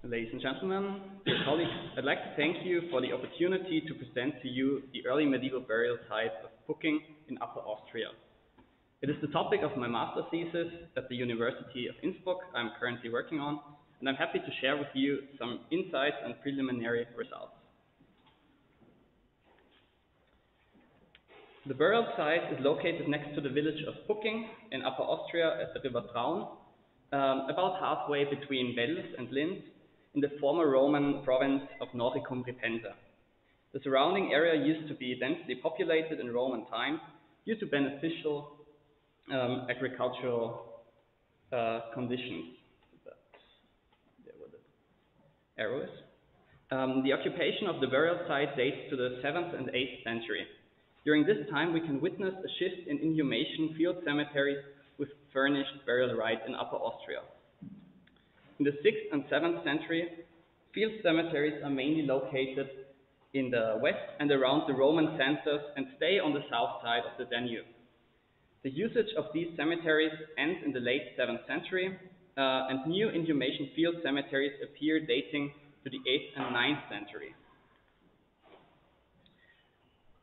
Ladies and gentlemen, dear colleagues, I'd like to thank you for the opportunity to present to you the early medieval burial site of Pucking in Upper Austria. It is the topic of my master thesis at the University of Innsbruck I'm currently working on, and I'm happy to share with you some insights and preliminary results. The burial site is located next to the village of Pucking in Upper Austria at the river Traun, about halfway between Wels and Linz, in the former Roman province of Noricum Ripenza. The surrounding area used to be densely populated in Roman times due to beneficial agricultural conditions. There were the arrows. The occupation of the burial site dates to the 7th and 8th century. During this time, we can witness a shift in inhumation field cemeteries with furnished burial rites in Upper Austria. In the 6th and 7th century, field cemeteries are mainly located in the west and around the Roman centers and stay on the south side of the Danube. The usage of these cemeteries ends in the late 7th century, and new inhumation field cemeteries appear dating to the 8th and 9th century.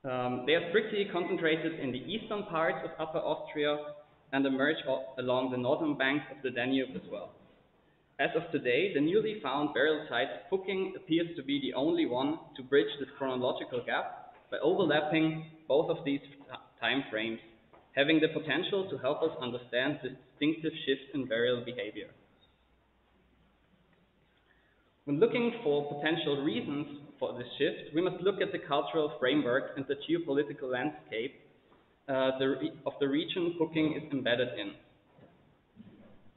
They are strictly concentrated in the eastern parts of Upper Austria and emerge along the northern banks of the Danube as well. As of today, the newly found burial site of Pucking appears to be the only one to bridge this chronological gap by overlapping both of these time frames, having the potential to help us understand this distinctive shift in burial behavior. When looking for potential reasons for this shift, we must look at the cultural framework and the geopolitical landscape of the region Pucking is embedded in.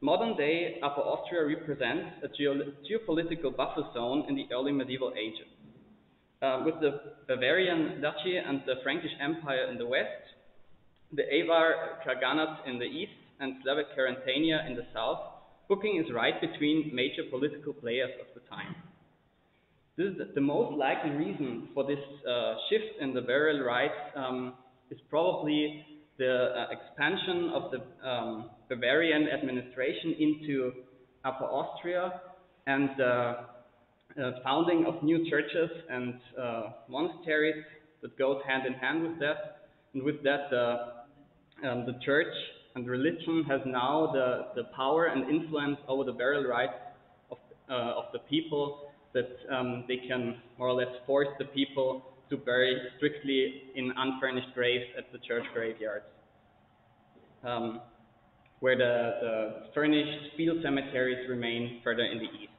Modern-day Upper Austria represents a geopolitical buffer zone in the early medieval ages. With the Bavarian Duchy and the Frankish Empire in the west, the Avar Khaganate in the east, and Slavic Carantania in the south, Pucking is right between major political players of the time. This is the most likely reason for this shift in the burial rites is probably the expansion of the Bavarian administration into Upper Austria and the founding of new churches and monasteries that goes hand in hand with that. And with that, the church and religion has now the power and influence over the burial rites of the people that they can more or less force the people to bury strictly in unfurnished graves at the church graveyards, where the furnished field cemeteries remain further in the east.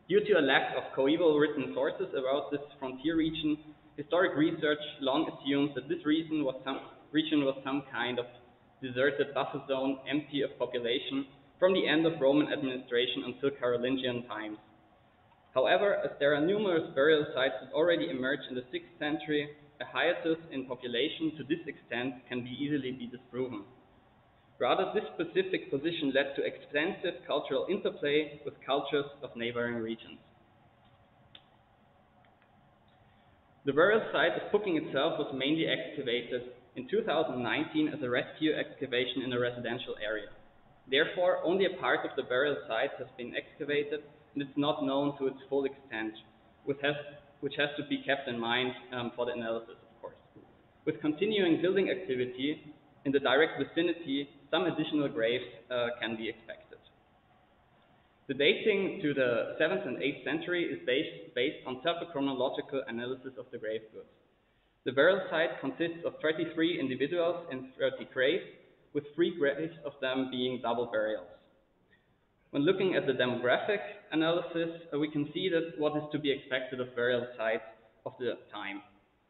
Due to a lack of coeval written sources about this frontier region, historic research long assumed that this region was some kind of deserted buffer zone, empty of population, from the end of Roman administration until Carolingian times. However, as there are numerous burial sites that already emerged in the 6th century, a hiatus in population to this extent can easily be disproven. Rather, this specific position led to extensive cultural interplay with cultures of neighboring regions. The burial site of Pucking itself was mainly excavated in 2019 as a rescue excavation in a residential area. Therefore, only a part of the burial site has been excavated, and it's not known to its full extent, which has to be kept in mind for the analysis, of course. With continuing building activity in the direct vicinity, some additional graves can be expected. The dating to the 7th and 8th century is based on chronological analysis of the grave goods. The burial site consists of 33 individuals and 30 graves, with 3 graves of them being double burials. When looking at the demographic analysis, we can see that what is to be expected of burial sites of the time.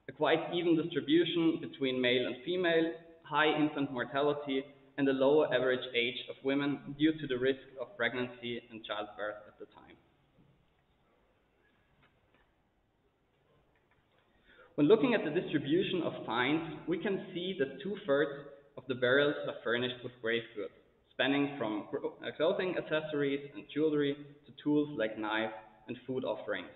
A quite even distribution between male and female, high infant mortality, and a lower average age of women due to the risk of pregnancy and childbirth at the time. When looking at the distribution of finds, we can see that 2/3 of the burials are furnished with grave goods, spanning from clothing accessories and jewelry to tools like knives and food offerings.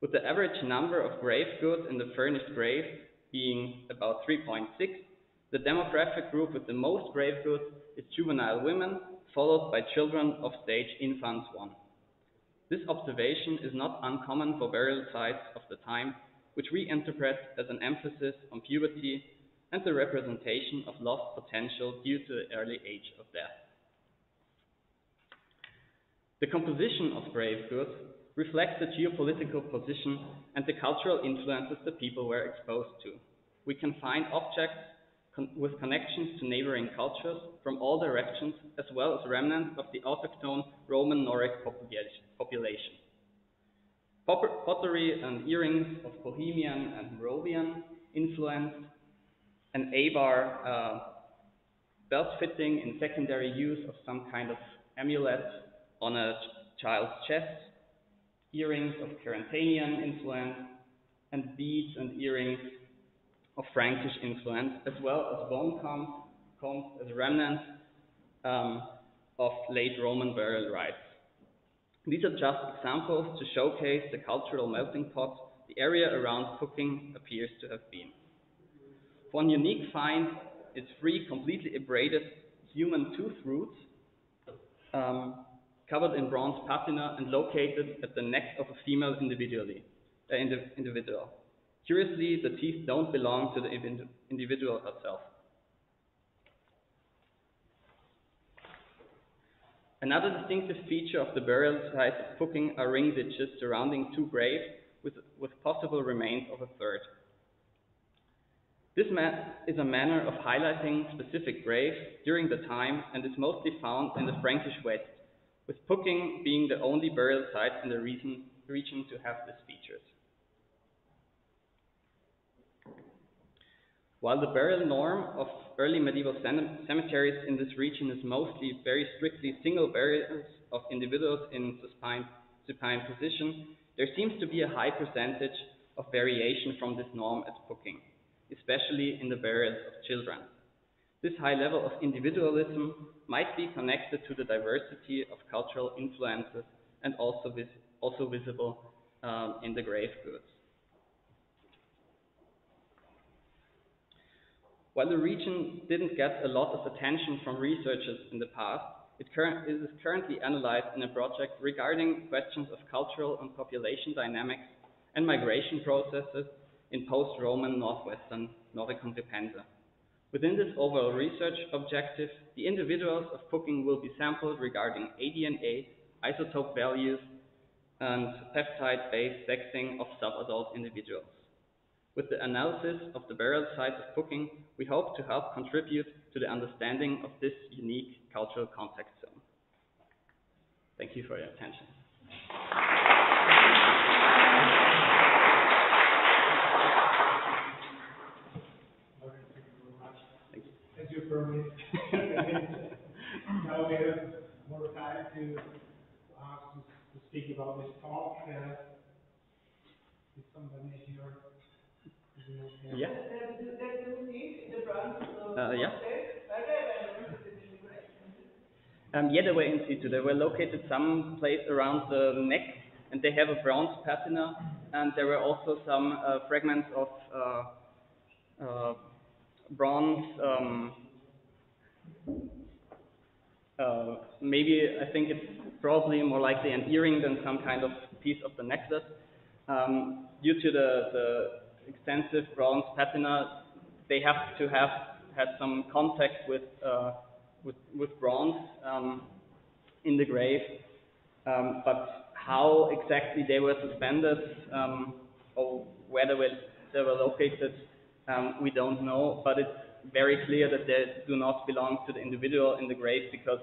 With the average number of grave goods in the furnished grave being about 3.6, the demographic group with the most grave goods is juvenile women, followed by children of stage infants 1. This observation is not uncommon for burial sites of the time, which we interpret as an emphasis on puberty and the representation of lost potential due to the early age of death. The composition of grave goods reflects the geopolitical position and the cultural influences the people were exposed to. We can find objects with connections to neighboring cultures from all directions, as well as remnants of the autochthone Roman Noric population. Pottery and earrings of Bohemian and Moravian influence, an avar belt fitting in secondary use of some kind of amulet on a child's chest, earrings of Carantanian influence, and beads and earrings of Frankish influence, as well as bone combs as remnants of late Roman burial rites. These are just examples to showcase the cultural melting pot the area around Pucking appears to have been. One unique find is 3 completely abraded human tooth roots covered in bronze patina and located at the neck of a female individual. Curiously, the teeth don't belong to the individual herself. Another distinctive feature of the burial site of Pucking are ring ditches surrounding 2 graves with possible remains of a third. This is a manner of highlighting specific graves during the time and is mostly found in the Frankish West, with Pucking being the only burial site in the region to have these features. While the burial norm of early medieval cemeteries in this region is mostly very strictly single burials of individuals in supine position, there seems to be a high percentage of variation from this norm at Pucking, especially in the burials of children. This high level of individualism might be connected to the diversity of cultural influences and also visible in the grave goods. While the region didn't get a lot of attention from researchers in the past, it is currently analyzed in a project regarding questions of cultural and population dynamics and migration processes in post-Roman northwestern Noricum Depensa. Within this overall research objective, the individuals of Pucking will be sampled regarding aDNA, isotope values, and peptide-based sexing of subadult individuals. With the analysis of the burial site of Pucking, we hope to help contribute to the understanding of this unique cultural context zone. Thank you for your attention. Thank you for me. Now we have more time to speak about this talk. Is somebody here? Yeah. Yeah. Yeah, they were in situ. They were located someplace around the neck, and they have a bronze patina, and there were also some fragments of bronze. Maybe I think it's probably more likely an earring than some kind of piece of the necklace. Due to the extensive bronze patina, they have to have had some contact with bronze in the grave, but how exactly they were suspended or where they were located, we don't know. But it's very clear that they do not belong to the individual in the grave because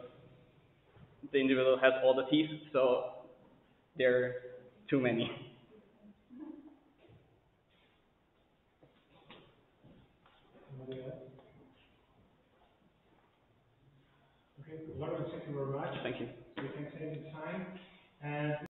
the individual has all the teeth, so there are too many. Okay, Lorenz, thank you very much. Thank you. So we can save the time. And